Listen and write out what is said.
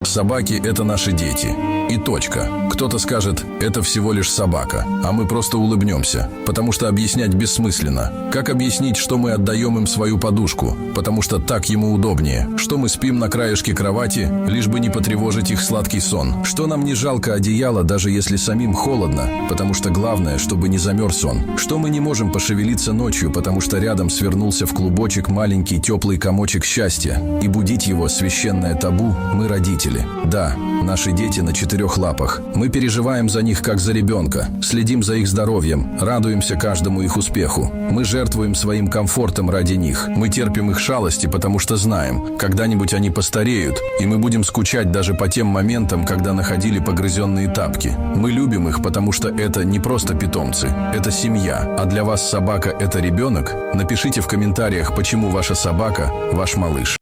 Собаки – это наши дети. И точка. Кто-то скажет, это всего лишь собака, а мы просто улыбнемся, потому что объяснять бессмысленно. Как объяснить, что мы отдаем им свою подушку, потому что так ему удобнее, что мы спим на краешке кровати, лишь бы не потревожить их сладкий сон, что нам не жалко одеяла, даже если самим холодно, потому что главное, чтобы не замерз он, что мы не можем пошевелиться ночью, потому что рядом свернулся в клубочек маленький теплый комочек счастья, и будить его священное табу мы родители. Да, наши дети на 4 лапах. Мы переживаем за них, как за ребенка, следим за их здоровьем, радуемся каждому их успеху. Мы жертвуем своим комфортом ради них. Мы терпим их шалости, потому что знаем, когда-нибудь они постареют, и мы будем скучать даже по тем моментам, когда находили погрызенные тапки. Мы любим их, потому что это не просто питомцы, это семья. А для вас собака – это ребенок? Напишите в комментариях, почему ваша собака – ваш малыш.